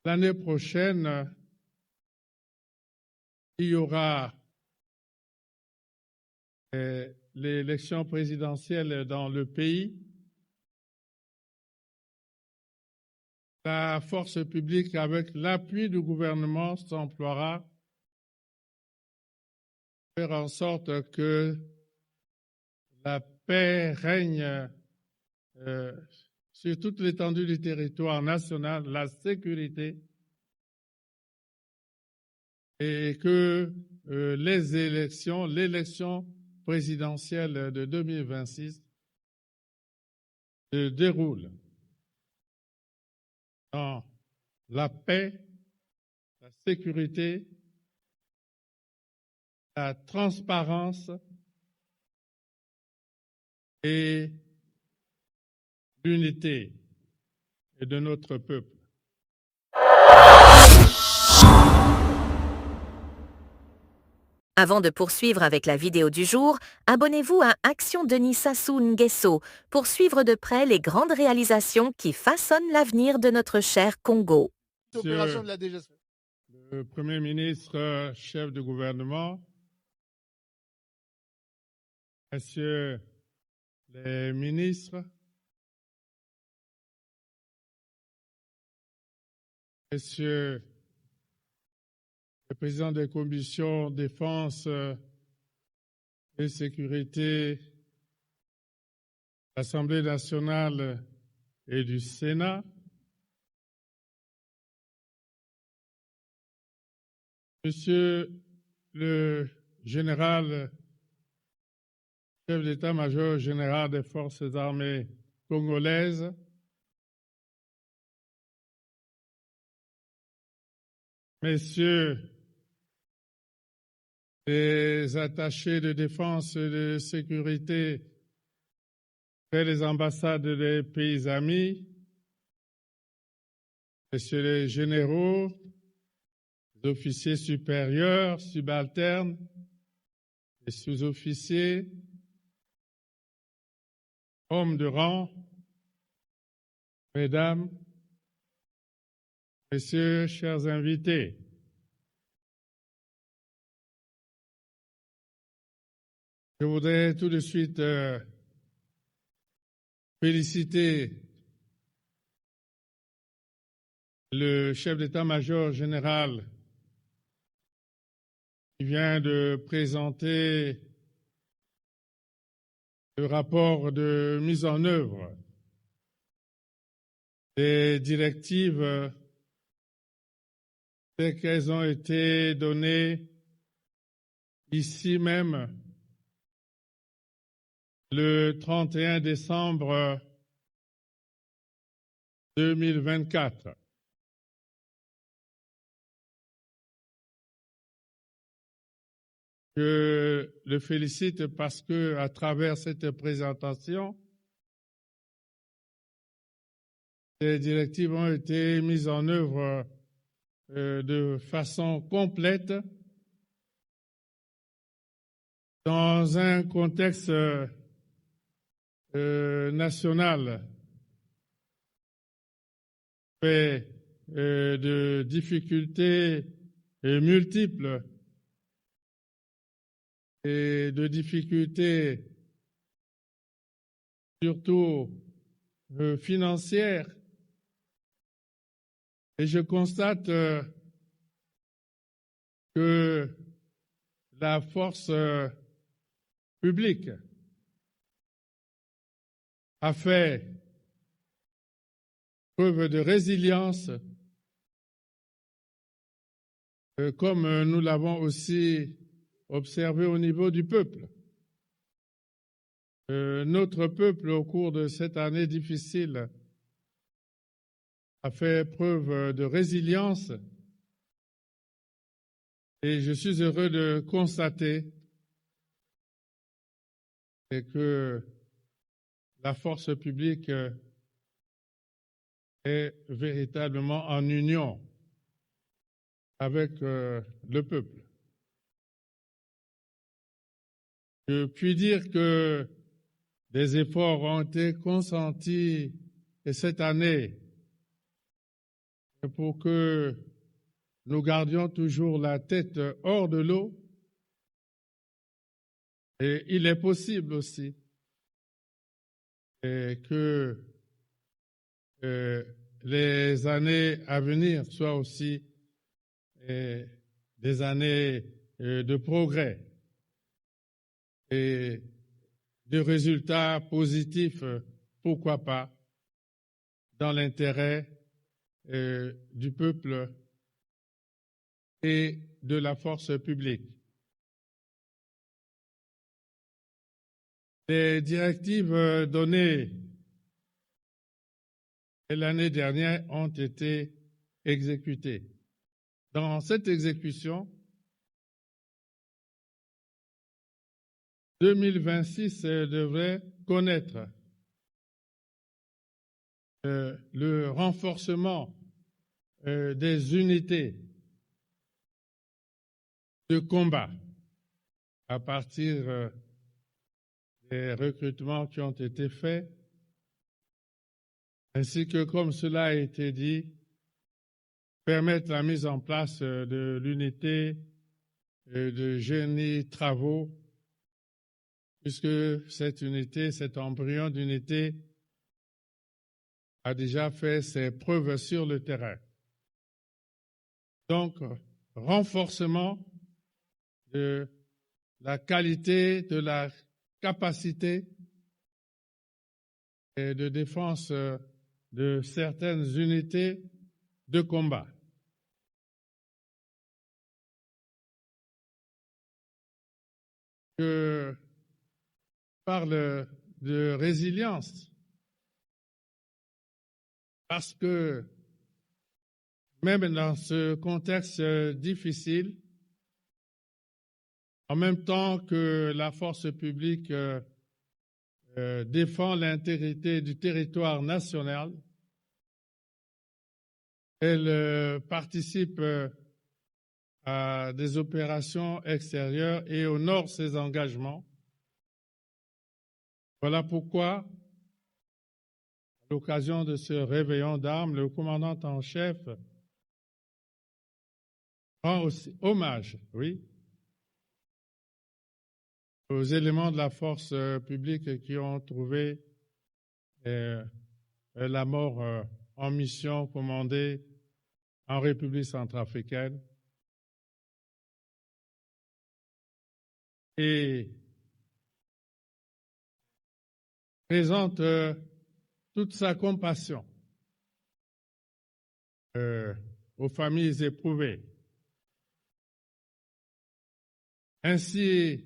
L'année prochaine, il y aura l'élection présidentielle dans le pays. La force publique, avec l'appui du gouvernement, s'emploiera à faire en sorte que la paix règne sur toute l'étendue du territoire national, la sécurité, et que l'élection présidentielle de 2026 se déroule dans la paix, la sécurité, la transparence et l'unité de notre peuple. Avant de poursuivre avec la vidéo du jour, abonnez-vous à Action Denis Sassou Nguesso pour suivre de près les grandes réalisations qui façonnent l'avenir de notre cher Congo. Opération de la DGSE. Le Premier ministre, chef de gouvernement, Messieurs les ministres, Messieurs les présidents des commissions défense et sécurité, l'Assemblée nationale et du Sénat, Monsieur le général, chef d'état-major général des forces armées congolaises, Messieurs les attachés de défense et de sécurité près des ambassades des pays amis, Messieurs les généraux, les officiers supérieurs, subalternes, les sous-officiers, hommes de rang, Mesdames, Messieurs, chers invités, je voudrais tout de suite féliciter le chef d'état-major général qui vient de présenter le rapport de mise en œuvre des directives telles qu'elles ont été données ici même le 31 décembre 2024. Je le félicite parce que, à travers cette présentation, ces directives ont été mises en œuvre de façon complète dans un contexte national fait de difficultés multiples et de difficultés surtout financières. Et je constate que la force publique a fait preuve de résilience, comme nous l'avons aussi observé au niveau du peuple. Notre peuple, au cours de cette année difficile, a fait preuve de résilience et je suis heureux de constater que la force publique est véritablement en union avec le peuple. Je puis dire que des efforts ont été consentis cette année pour que nous gardions toujours la tête hors de l'eau. Et il est possible aussi que les années à venir soient aussi des années de progrès et de résultats positifs, pourquoi pas, dans l'intérêt du peuple et de la force publique. Les directives données l'année dernière ont été exécutées. Dans cette exécution, 2026 devrait connaître le renforcement des unités de combat à partir des recrutements qui ont été faits, ainsi que, comme cela a été dit, permettre la mise en place de l'unité de génie travaux, puisque cette unité, cet embryon d'unité a déjà fait ses preuves sur le terrain. Donc, renforcement de la qualité, de la capacité et de défense de certaines unités de combat. Je parle de résilience parce que même dans ce contexte difficile, en même temps que la force publique défend l'intégrité du territoire national, elle participe à des opérations extérieures et honore ses engagements. Voilà pourquoi, à l'occasion de ce réveillon d'armes, le commandant en chef rend aussi hommage, aux éléments de la force publique qui ont trouvé la mort en mission commandée en République centrafricaine. Et présente toute sa compassion aux familles éprouvées. Ainsi,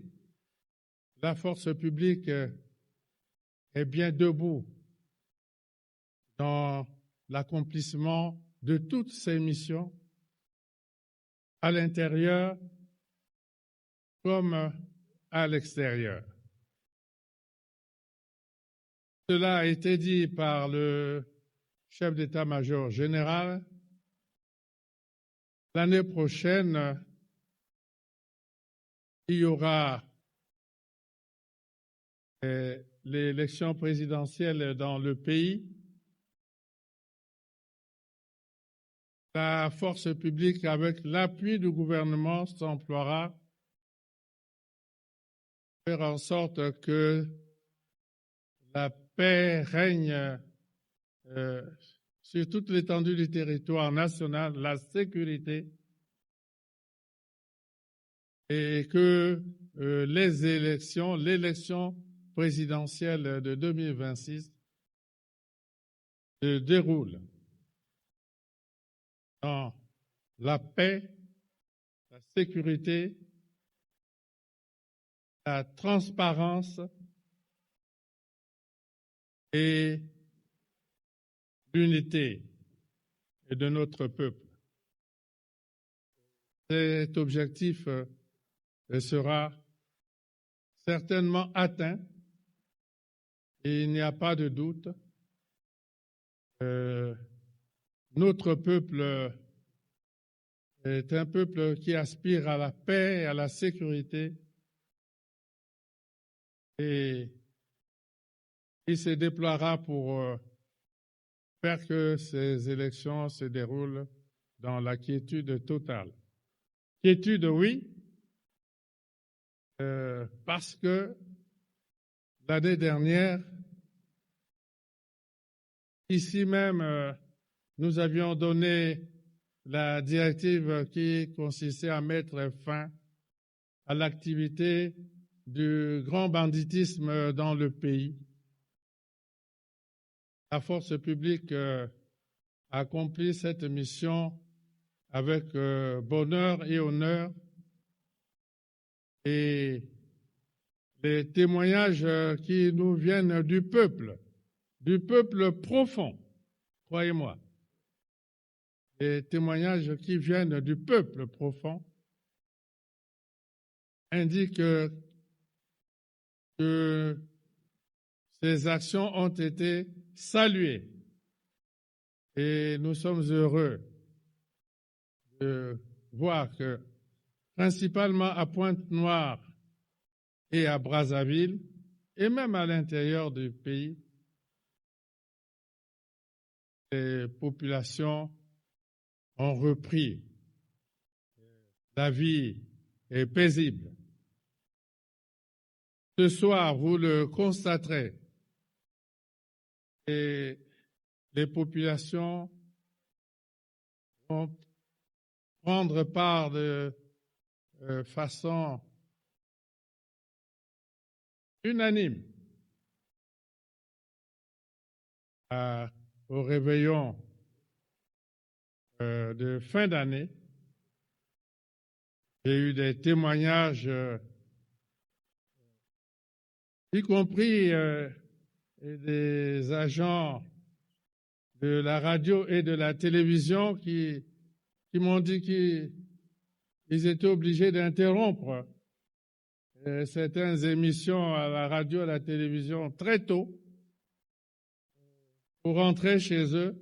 la force publique est bien debout dans l'accomplissement de toutes ses missions, à l'intérieur comme à l'extérieur. Cela a été dit par le chef d'état-major général. L'année prochaine, il y aura l'élection présidentielle dans le pays. La force publique, avec l'appui du gouvernement, s'emploiera à faire en sorte que la paix règne sur toute l'étendue du territoire national, la sécurité, et que l'élection présidentielle de 2026 se déroule dans la paix, la sécurité, la transparence et l'unité de notre peuple. Cet objectif sera certainement atteint et il n'y a pas de doute. Notre peuple est un peuple qui aspire à la paix et à la sécurité et il se déploiera pour faire que ces élections se déroulent dans la quiétude totale. Quiétude, oui, parce que l'année dernière, ici même, nous avions donné la directive qui consistait à mettre fin à l'activité du grand banditisme dans le pays. La force publique a accompli cette mission avec bonheur et honneur. Et les témoignages qui nous viennent du peuple profond, croyez-moi, les témoignages qui viennent du peuple profond indiquent que ces actions ont été saluées et nous sommes heureux de voir que, principalement à Pointe-Noire et à Brazzaville, et même à l'intérieur du pays, les populations ont repris. La vie est paisible. Ce soir, vous le constaterez, et les populations vont prendre part de façon unanime au réveillon de fin d'année. J'ai eu des témoignages, y compris des agents de la radio et de la télévision qui m'ont dit qu'ils étaient obligés d'interrompre certaines émissions à la radio et à la télévision très tôt pour rentrer chez eux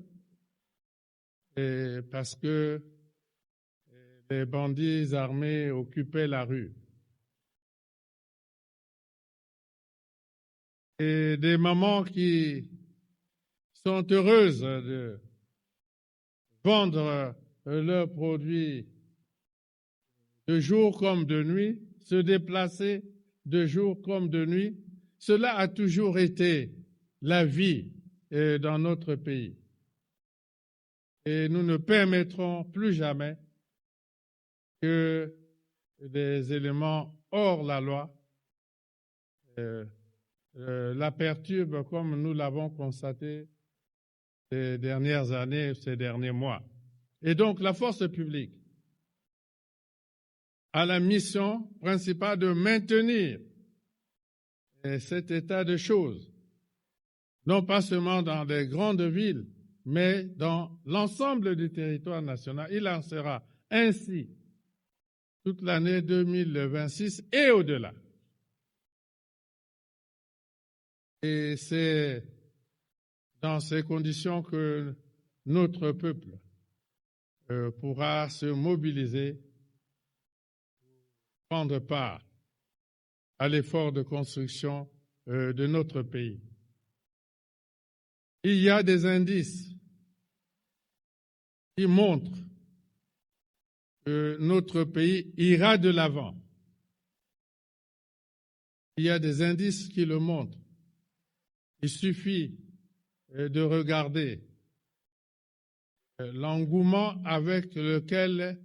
et parce que les bandits armés occupaient la rue. Et des mamans qui sont heureuses de vendre leurs produits de jour comme de nuit, se déplacer de jour comme de nuit. Cela a toujours été la vie dans notre pays. Et nous ne permettrons plus jamais que des éléments hors la loi la perturbent comme nous l'avons constaté ces dernières années, ces derniers mois. Et donc la force publique a la mission principale de maintenir cet état de choses, non pas seulement dans les grandes villes, mais dans l'ensemble du territoire national. Il en sera ainsi toute l'année 2026 et au-delà. Et c'est dans ces conditions que notre peuple pourra se mobiliser, prendre part à l'effort de construction de notre pays. Il y a des indices qui montrent que notre pays ira de l'avant. Il y a des indices qui le montrent. Il suffit de regarder l'engouement avec lequel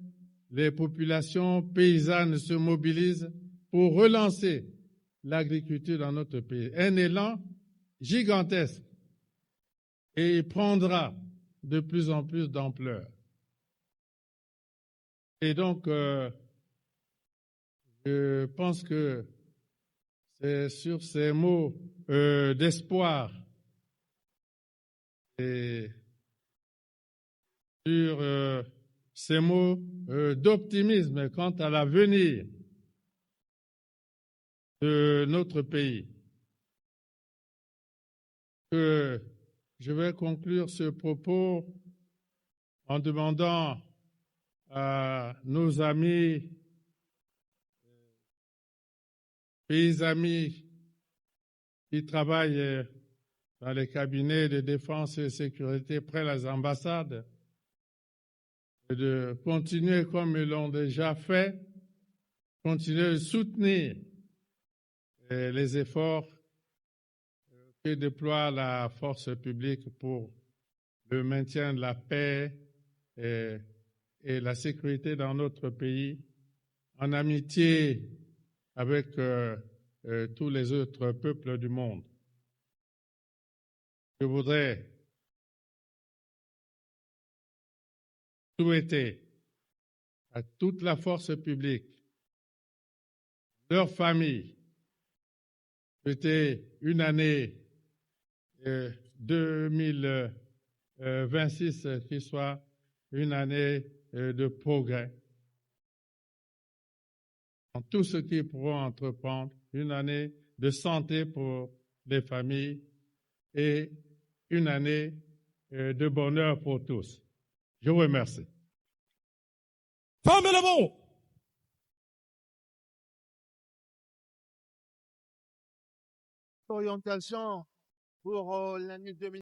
les populations paysannes se mobilisent pour relancer l'agriculture dans notre pays. Un élan gigantesque et il prendra de plus en plus d'ampleur. Et donc, je pense que c'est sur ces mots d'espoir et sur ces mots d'optimisme quant à l'avenir de notre pays que je vais conclure ce propos en demandant à nos amis, pays amis qui travaillent dans les cabinets de défense et de sécurité près les ambassades, et de continuer comme ils l'ont déjà fait, continuer de soutenir les efforts que déploie la force publique pour le maintien de la paix et la sécurité dans notre pays, en amitié avec tous les autres peuples du monde. Je voudrais souhaiter à toute la force publique, leurs familles, souhaiter une année 2026 qui soit une année de progrès en tout ce qu'ils pourront entreprendre, une année de santé pour les familles et une année de bonheur pour tous. Je vous remercie. Fermez le mot. Orientation pour l'année 2000.